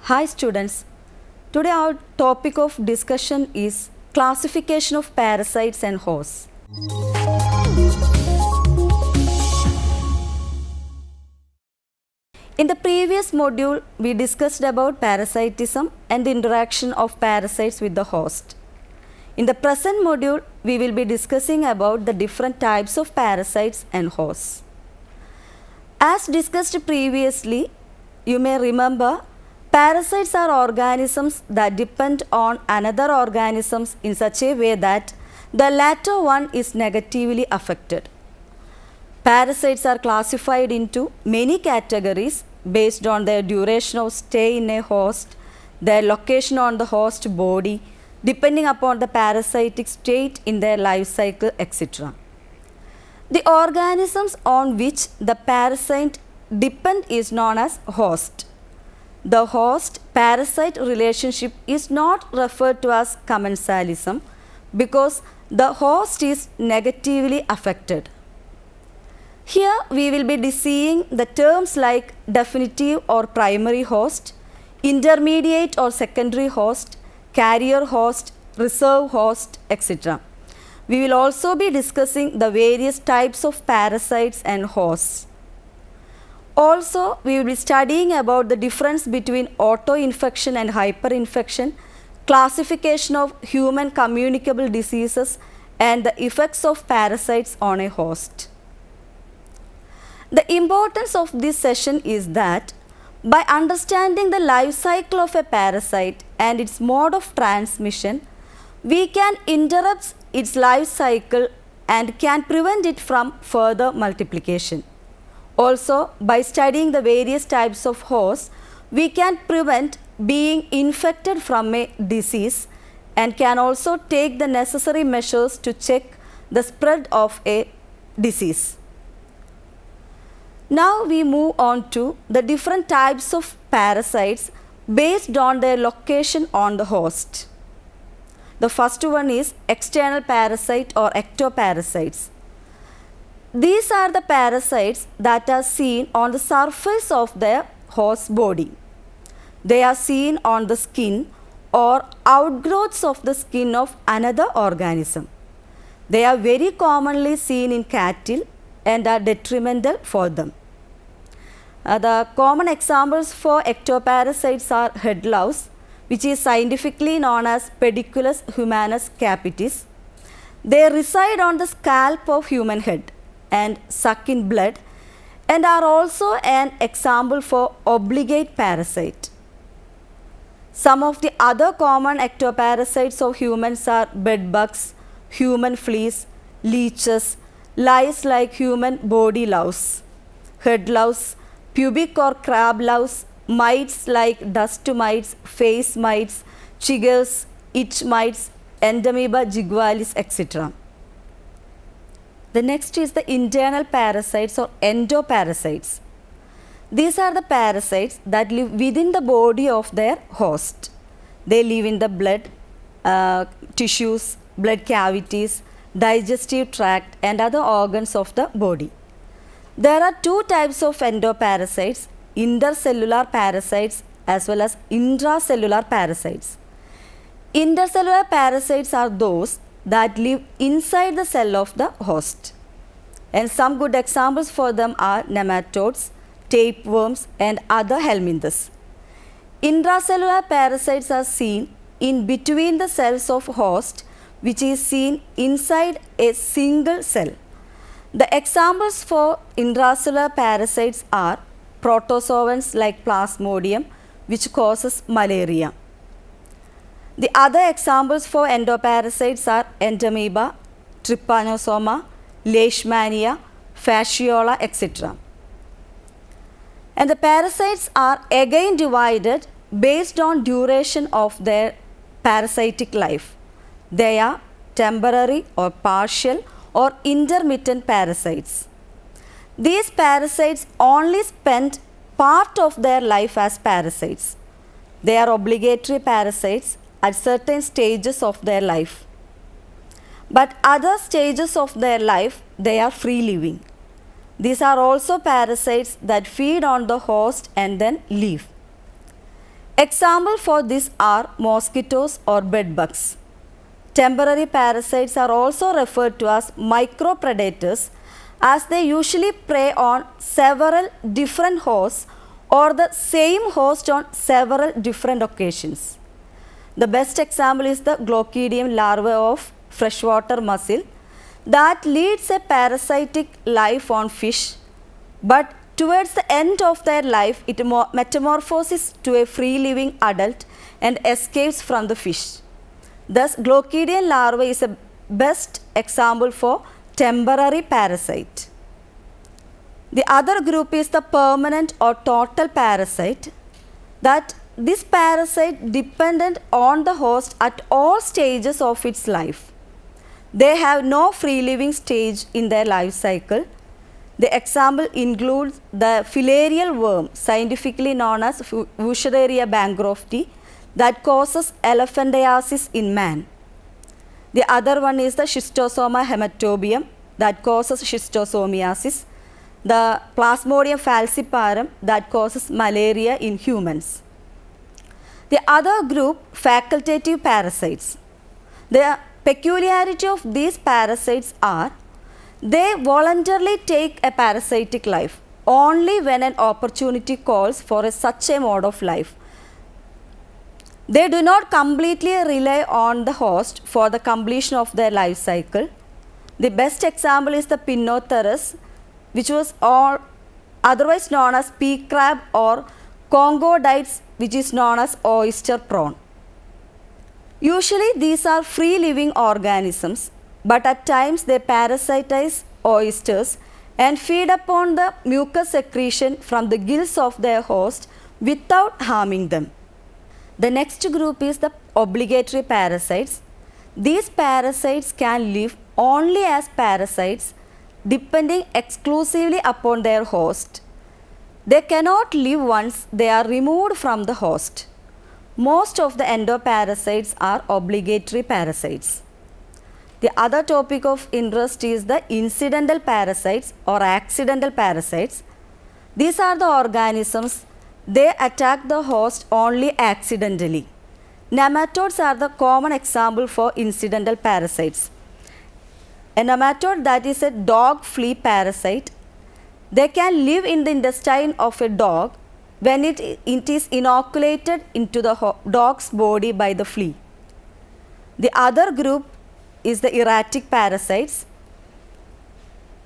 Hi students, today our topic of discussion is classification of parasites and hosts. In the previous module, we discussed about parasitism and the interaction of parasites with the host. In the present module, we will be discussing about the different types of parasites and hosts. As discussed previously, you may remember parasites are organisms that depend on another organisms in such a way that the latter one is negatively affected. Parasites are classified into many categories based on their duration of stay in a host, their location on the host body, depending upon the parasitic state in their life cycle, etc. The organisms on which the parasite depend is known as host. The host-parasite relationship is not referred to as commensalism because the host is negatively affected. Here we will be seeing the terms like definitive or primary host, intermediate or secondary host, carrier host, reserve host, etc. We will also be discussing the various types of parasites and hosts. Also, we will be studying about the difference between auto-infection and hyperinfection, classification of human communicable diseases, and the effects of parasites on a host. The importance of this session is that by understanding the life cycle of a parasite and its mode of transmission, we can interrupt its life cycle and can prevent it from further multiplication. Also, by studying the various types of hosts, we can prevent being infected from a disease and can also take the necessary measures to check the spread of a disease. Now we move on to the different types of parasites based on their location on the host. The first one is external parasite or ectoparasites. These are the parasites that are seen on the surface of their host body. They are seen on the skin or outgrowths of the skin of another organism. They are very commonly seen in cattle and are detrimental for them. The common examples for ectoparasites are head louse, which is scientifically known as Pediculus humanus capitis. They reside on the scalp of human head and suck in blood and are also an example for obligate parasite. Some of the other common ectoparasites of humans are bedbugs, human fleas, leeches, lice like human body louse, head louse, pubic or crab louse, mites like dust mites, face mites, chiggers, itch mites, Entamoeba jigualis, etc. The next is the internal parasites or endoparasites. These are the parasites that live within the body of their host. They live in the blood, tissues, blood cavities, digestive tract and other organs of the body. There are two types of endoparasites, intercellular parasites as well as intracellular parasites. Intercellular parasites are those that live inside the cell of the host. And some good examples for them are nematodes, tapeworms and other helminthes. Intracellular parasites are seen in between the cells of host, which is seen inside a single cell. The examples for intracellular parasites are protozoans like Plasmodium, which causes malaria. The other examples for endoparasites are Entamoeba, Trypanosoma, Leishmania, Fasciola, etc. And the parasites are again divided based on duration of their parasitic life. They are temporary or partial or intermittent parasites. These parasites only spend part of their life as parasites. They are obligatory parasites at certain stages of their life. But other stages of their life, they are free living. These are also parasites that feed on the host and then leave. Example for this are mosquitoes or bedbugs. Temporary parasites are also referred to as micropredators, as they usually prey on several different hosts or the same host on several different occasions. The best example is the Glochidium larvae of freshwater mussel that leads a parasitic life on fish, but towards the end of their life it metamorphoses to a free living adult and escapes from the fish. Thus, Glochidium larvae is a best example for temporary parasite. The other group is the permanent or total parasite, that this parasite dependent on the host at all stages of its life. They have no free living stage in their life cycle. The example includes the filarial worm, scientifically known as Wuchereria bancrofti, that causes elephantiasis in man. The other one is the Schistosoma hematobium that causes schistosomiasis. The Plasmodium falciparum that causes malaria in humans. The other group, facultative parasites. The peculiarity of these parasites are they voluntarily take a parasitic life only when an opportunity calls for such a mode of life. They do not completely rely on the host for the completion of their life cycle. The best example is the Pinnotheris, which was otherwise known as pea crab, or Conchodites, which is known as oyster prawn. Usually these are free living organisms, but at times they parasitize oysters and feed upon the mucus secretion from the gills of their host without harming them. The next group is the obligatory parasites. These parasites can live only as parasites, depending exclusively upon their host. They cannot live once they are removed from the host. Most of the endoparasites are obligatory parasites. The other topic of interest is the incidental parasites or accidental parasites. These are the organisms, they attack the host only accidentally. Nematodes are the common example for incidental parasites. A nematode, that is a dog flea parasite, they can live in the intestine of a dog when it is inoculated into the dog's body by the flea. The other group is the erratic parasites,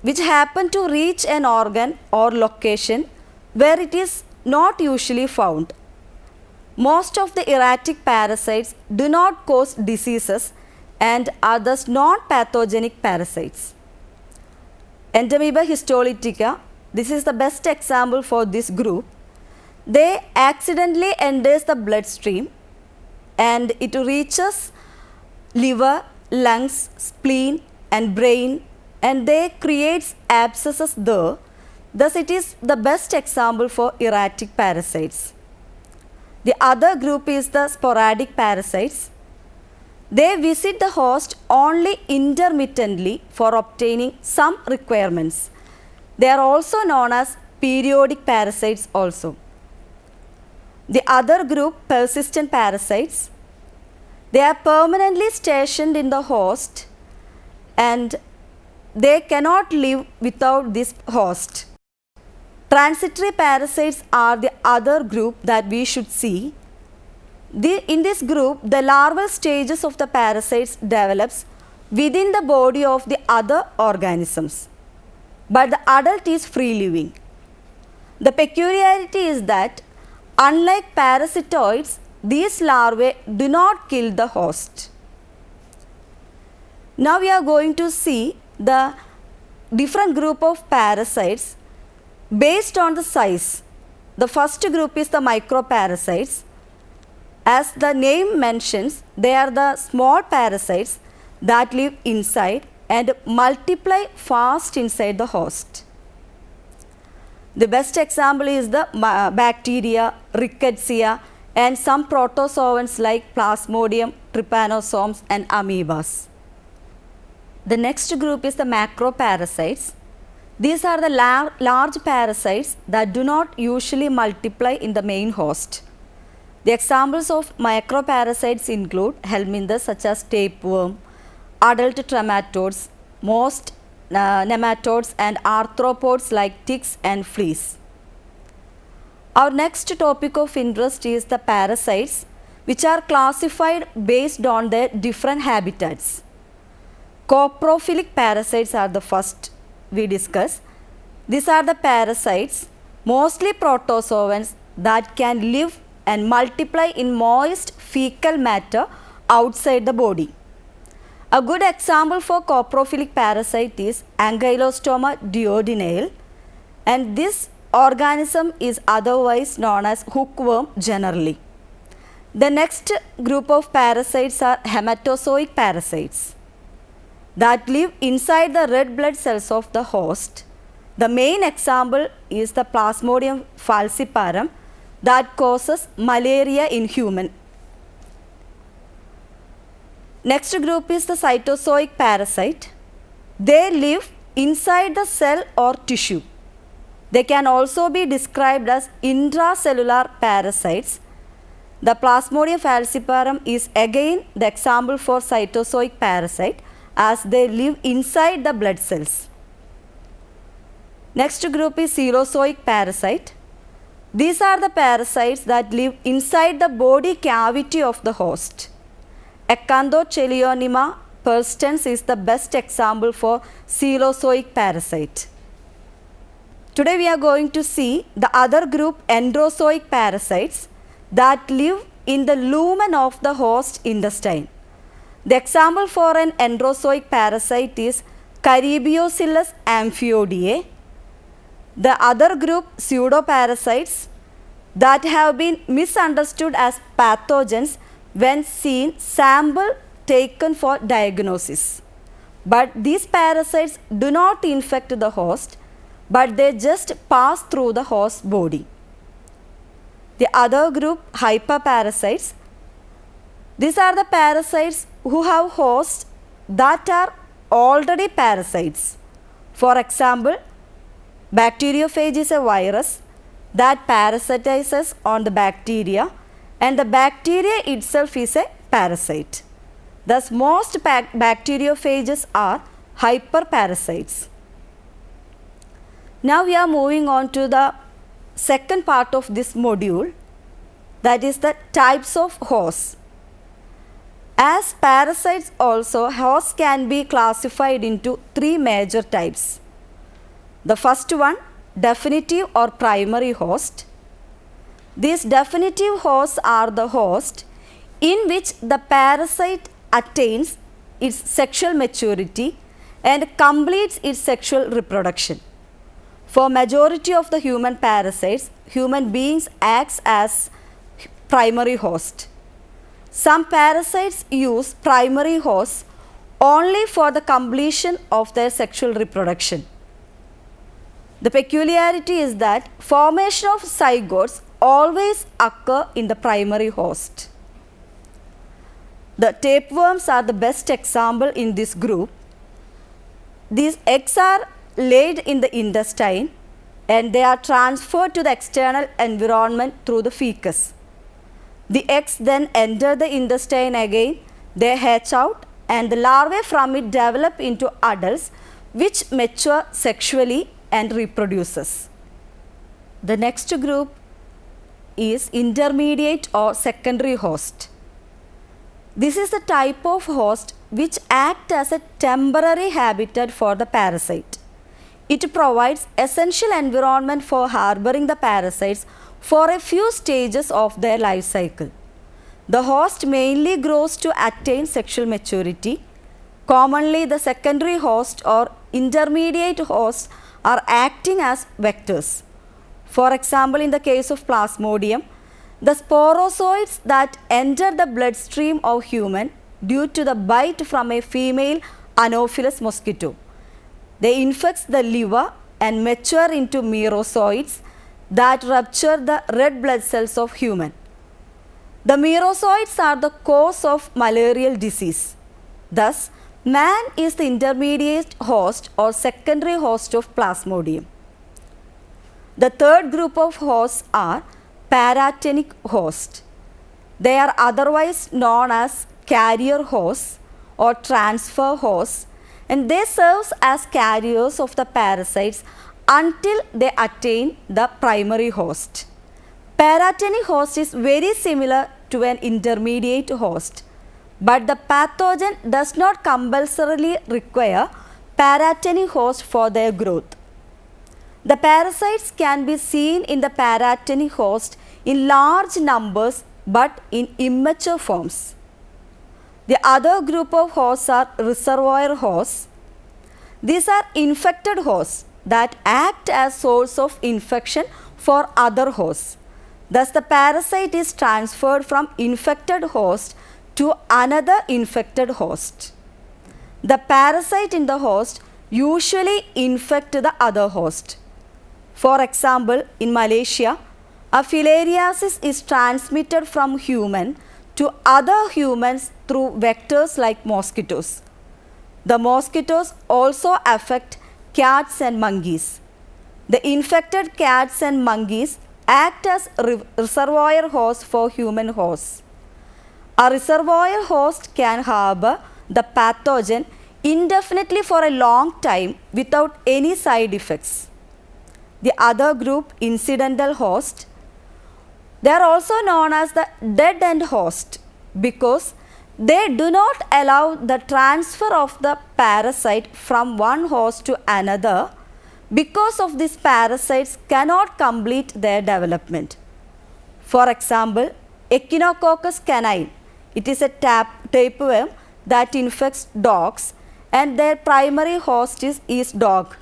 which happen to reach an organ or location where it is not usually found. Most of the erratic parasites do not cause diseases and are thus non-pathogenic parasites. Entamoeba histolytica, this is the best example for this group. They accidentally enters the bloodstream and it reaches liver, lungs, spleen and brain, and they creates abscesses there. Thus it is the best example for erratic parasites. The other group is the sporadic parasites. They visit the host only intermittently for obtaining some requirements. They are also known as periodic parasites also. The other group, persistent parasites, they are permanently stationed in the host and they cannot live without this host. Transitory parasites are the other group that we should see. In this group, the larval stages of the parasites develops within the body of the other organisms, but the adult is free living. The peculiarity is that unlike parasitoids, these larvae do not kill the host. Now we are going to see the different group of parasites based on the size. The first group is the microparasites. As the name mentions, they are the small parasites that live inside and multiply fast inside the host. The best example is the bacteria, rickettsia, and some protozoans like Plasmodium, trypanosomes and amoebas. The next group is the macroparasites. These are the large parasites that do not usually multiply in the main host. The examples of microparasites include helminthes such as tapeworm, adult trematodes, most nematodes, and arthropods like ticks and fleas. Our next topic of interest is the parasites, which are classified based on their different habitats. Coprophilic parasites are the first we discuss. These are the parasites, mostly protozoans, that can live and multiply in moist fecal matter outside the body. A good example for coprophilic parasite is Ankylostoma duodenale, and this organism is otherwise known as hookworm generally. The next group of parasites are hematozoic parasites that live inside the red blood cells of the host. The main example is the Plasmodium falciparum that causes malaria in human. Next group is the cytozoic parasite. They live inside the cell or tissue. They can also be described as intracellular parasites. The Plasmodium falciparum is again the example for cytozoic parasite, as they live inside the blood cells. Next group is cerozoic parasite. These are the parasites that live inside the body cavity of the host. Acanthochleionema persistens is the best example for cerozoic parasite. Today we are going to see the other group, enterozoic parasites, that live in the lumen of the host intestine. The example for an enterozoic parasite is Caribiocillus amphiodiae. The other group, pseudoparasites, that have been misunderstood as pathogens when seen sample taken for diagnosis. But these parasites do not infect the host, but they just pass through the host body. The other group, hyperparasites. These are the parasites who have hosts that are already parasites. For example, bacteriophage is a virus that parasitizes on the bacteria, and the bacteria itself is a parasite. Thus, most bacteriophages are hyperparasites. Now we are moving on to the second part of this module, that is the types of hosts. As parasites also, hosts can be classified into three major types. The first one, definitive or primary host. These definitive hosts are the hosts in which the parasite attains its sexual maturity and completes its sexual reproduction. For majority of the human parasites, human beings acts as primary host. Some parasites use primary hosts only for the completion of their sexual reproduction. The peculiarity is that formation of zygotes always occur in the primary host. The tapeworms are the best example in this group. These eggs are laid in the intestine and they are transferred to the external environment through the fecus. The eggs then enter the intestine again, they hatch out, and the larvae from it develop into adults which mature sexually and reproduces. The next group is intermediate or secondary host. This is the type of host which acts as a temporary habitat for the parasite. It provides essential environment for harboring the parasites for a few stages of their life cycle. The host mainly grows to attain sexual maturity. Commonly, the secondary host or intermediate host are acting as vectors. For example, in the case of Plasmodium, the sporozoites that enter the bloodstream of human due to the bite from a female Anopheles mosquito. They infect the liver and mature into merozoites that rupture the red blood cells of human. The merozoites are the cause of malarial disease. Thus, man is the intermediate host or secondary host of Plasmodium. The third group of hosts are paratenic hosts. They are otherwise known as carrier hosts or transfer hosts, and they serve as carriers of the parasites until they attain the primary host. Paratenic host is very similar to an intermediate host, but the pathogen does not compulsorily require paratenic host for their growth. The parasites can be seen in the paratenic host in large numbers but in immature forms. The other group of hosts are reservoir hosts. These are infected hosts that act as source of infection for other hosts. Thus, the parasite is transferred from infected host to another infected host. The parasite in the host usually infect the other host. For example, in Malaysia, a filariasis is transmitted from human to other humans through vectors like mosquitoes. The mosquitoes also affect cats and monkeys. The infected cats and monkeys act as reservoir hosts for human hosts. A reservoir host can harbor the pathogen indefinitely for a long time without any side effects. The other group, incidental host, they are also known as the dead end host because they do not allow the transfer of the parasite from one host to another. Because of this, parasites cannot complete their development. For example, Echinococcus canine, it is a tapeworm that infects dogs and their primary host is dog.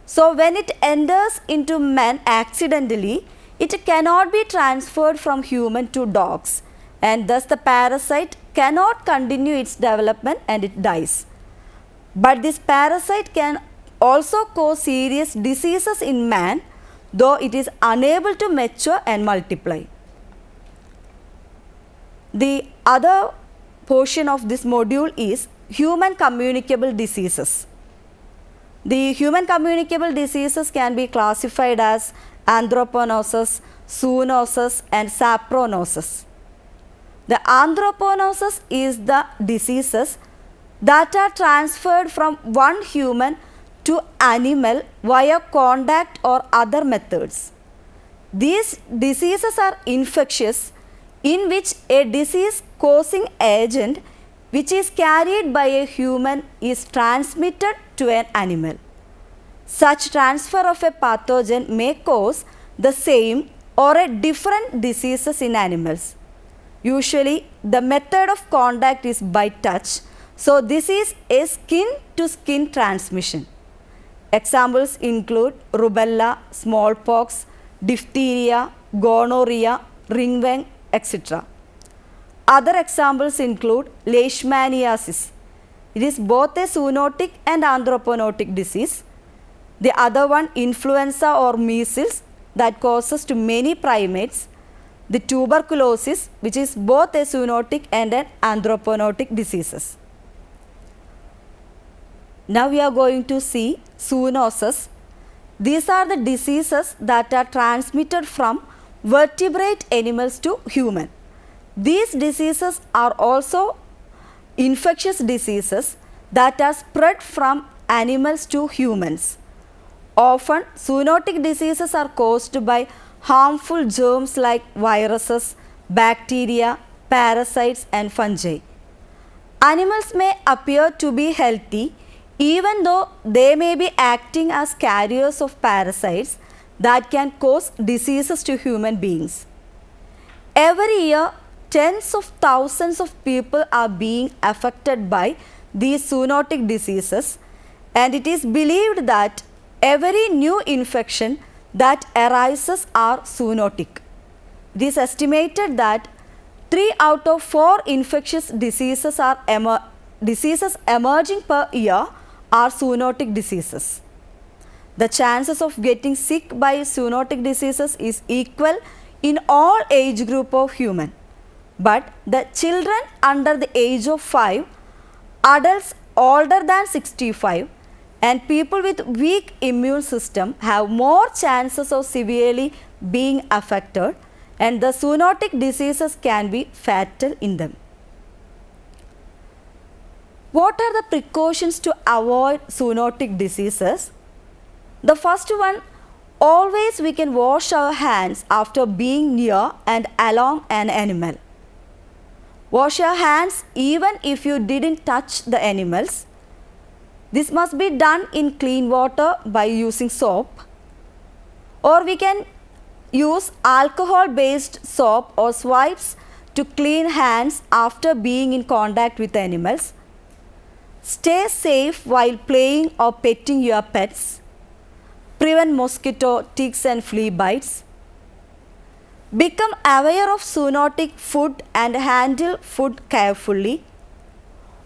So when it enters into man accidentally, it cannot be transferred from human to dogs, and thus the parasite cannot continue its development and it dies. But this parasite can also cause serious diseases in man, though it is unable to mature and multiply. The other portion of this module is human communicable diseases. The human communicable diseases can be classified as anthraponosis, zoonosis and sapronosis. The anthraponosis is the diseases that are transferred from one human to animal via contact or other methods. These diseases are infectious, in which a disease causing agent which is carried by a human is transmitted to an animal. Such transfer of a pathogen may cause the same or a different diseases in animals. Usually the method of contact is by touch, so this is a skin to skin transmission. Examples include rubella, smallpox, diphtheria, gonorrhea, ringworm, etc. Other examples include leishmaniasis. It is both a zoonotic and anthraponotic disease. The other one, influenza or measles, that causes to many primates. The tuberculosis, which is both a zoonotic and an anthraponotic diseases. Now we are going to see zoonosis. These are the diseases that are transmitted from vertebrate animals to human. These diseases are also infectious diseases that are spread from animals to humans. Often zoonotic diseases are caused by harmful germs like viruses, bacteria, parasites and fungi. Animals may appear to be healthy even though they may be acting as carriers of parasites that can cause diseases to human beings. Every year, tens of thousands of people are being affected by these zoonotic diseases, and it is believed that every new infection that arises are zoonotic. It is estimated that 3 out of 4 infectious diseases emerging per year are zoonotic diseases. The chances of getting sick by zoonotic diseases is equal in all age group of human. But the children under the age of 5, adults older than 65 and people with weak immune system have more chances of severely being affected, and the zoonotic diseases can be fatal in them. What are the precautions to avoid zoonotic diseases? The first one, always we can wash our hands after being near and along an animal. Wash your hands even if you didn't touch the animals. This must be done in clean water by using soap, or we can use alcohol based soap or swipes to clean hands after being in contact with animals. Stay safe while playing or petting your pets. Prevent mosquito, ticks and flea bites. Become aware of zoonotic food and handle food carefully.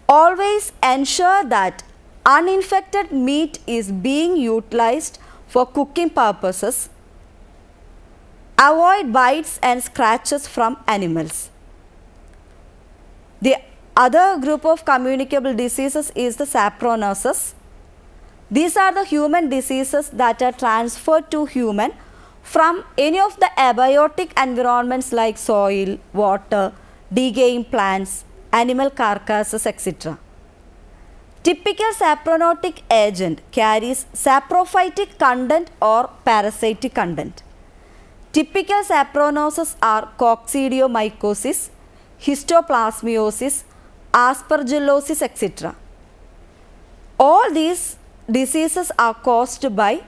Always ensure that uninfected meat is being utilized for cooking purposes. Avoid bites and scratches from animals. The other group of communicable diseases is the sapronoses. These are the human diseases that are transferred to human from any of the abiotic environments like soil, water, decaying plants, animal carcasses, etc. Typical sapronotic agent carries saprophytic content or parasitic content. Typical sapronoses are coccidiomycosis, histoplasmosis, aspergillosis, etc. All these diseases are caused by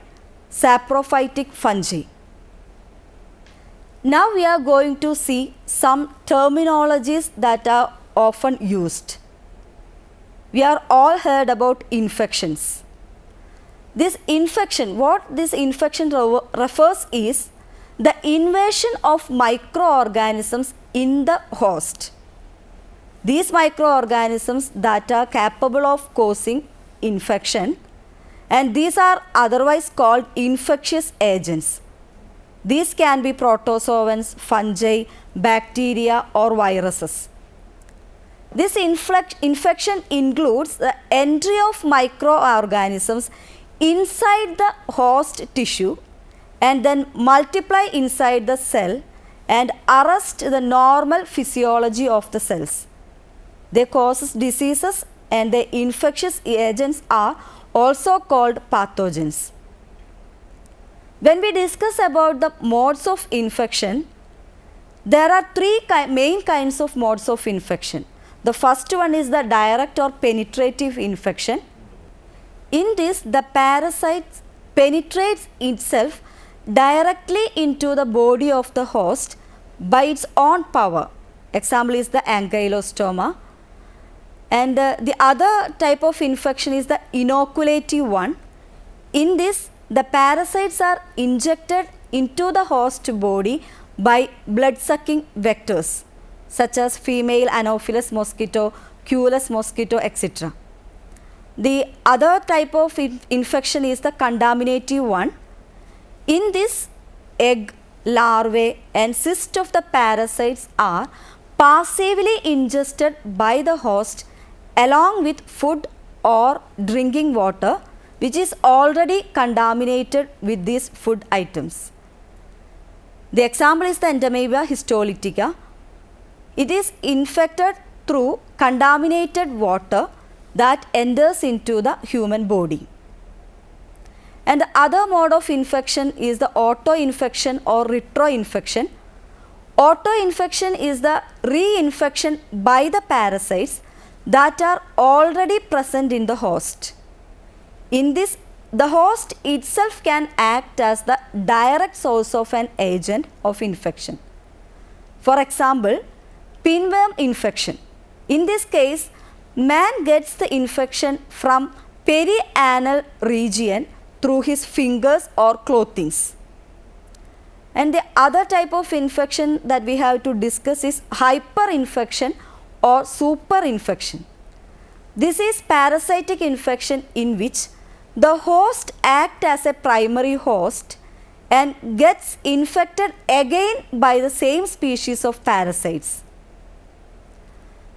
saprophytic fungi. Now we are going to see some terminologies that are often used. We are all heard about infections. This infection, what this infection refers is the invasion of microorganisms in the host. These microorganisms that are capable of causing infection, and these are otherwise called infectious agents. These can be protozoans, fungi, bacteria or viruses. This infection includes the entry of microorganisms inside the host tissue and then multiply inside the cell and arrest the normal physiology of the cells. They cause diseases and the infectious agents are also called pathogens. When we discuss about the modes of infection, there are three main kinds of modes of infection. The first one is the direct or penetrative infection. In this, the parasite penetrates itself directly into the body of the host by its own power. Example is the ankylostoma. And the other type of infection is the inoculative one. In this, the parasites are injected into the host body by blood-sucking vectors such as female Anopheles mosquito, Culex mosquito, etc. The other type of infection is the contaminative one. In this, egg, larvae and cyst of the parasites are passively ingested by the host along with food or drinking water which is already contaminated with these food items. The example is the Entamoeba histolytica. It is infected through contaminated water that enters into the human body. And the other mode of infection is the auto-infection or retro-infection. Auto-infection is the reinfection by the parasites that are already present in the host. In this, the host itself can act as the direct source of an agent of infection. For example, pinworm infection. In this case, man gets the infection from perianal region through his fingers or clothings. And the other type of infection that we have to discuss is hyperinfection or superinfection. This is parasitic infection in which the host acts as a primary host and gets infected again by the same species of parasites.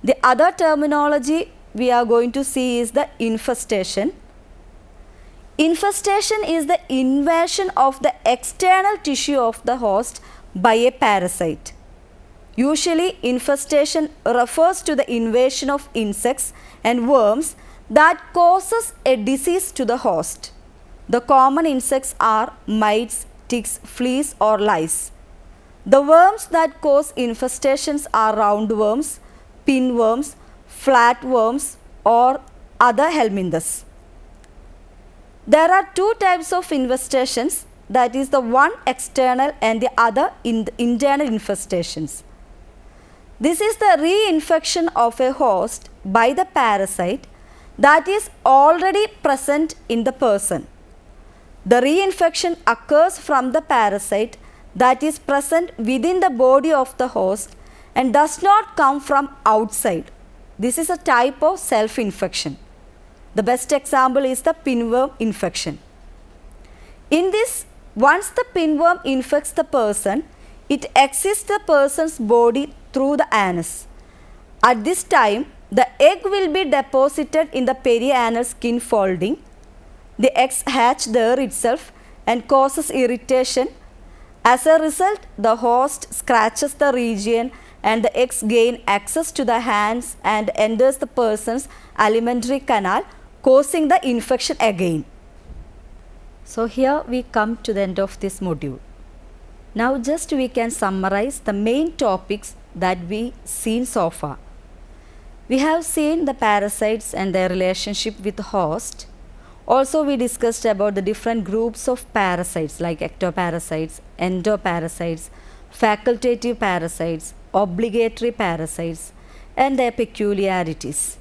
The other terminology we are going to see is the infestation. Infestation is the invasion of the external tissue of the host by a parasite. Usually, infestation refers to the invasion of insects and worms that causes a disease to the host. The common insects are mites, ticks, fleas, or lice. The worms that cause infestations are roundworms, pinworms, flatworms, or other helminthes. There are two types of infestations, that is the one external and the other internal infestations. This is the reinfection of a host by the parasite that is already present in the person. The reinfection occurs from the parasite that is present within the body of the host and does not come from outside. This is a type of self-infection. The best example is the pinworm infection. In this, once the pinworm infects the person, it exits the person's body through the anus. At this time, the egg will be deposited in the perianal skin folding. The eggs hatch there itself and causes irritation. As a result, the host scratches the region and the eggs gain access to the hands and enters the person's alimentary canal, causing the infection again. So here we come to the end of this module. Now just we can summarize the main topics that we seen so far. We have seen the parasites and their relationship with the host. Also we discussed about the different groups of parasites like ectoparasites, endoparasites, facultative parasites, obligatory parasites, and their peculiarities.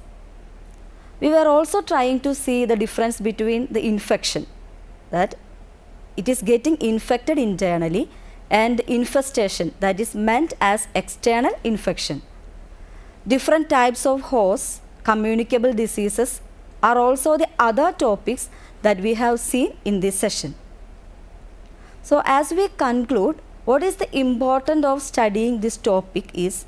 We were also trying to see the difference between the infection, that it is getting infected internally, and infestation, that is meant as external infection. Different types of hosts, communicable diseases are also the other topics that we have seen in this session. So as we conclude, what is the importance of studying this topic is,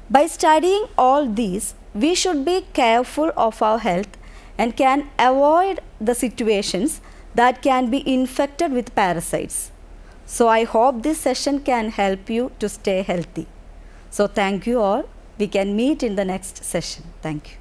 by studying all these, we should be careful of our health and can avoid the situations that can be infected with parasites. So I hope this session can help you to stay healthy. So thank you all. We can meet in the next session. Thank you.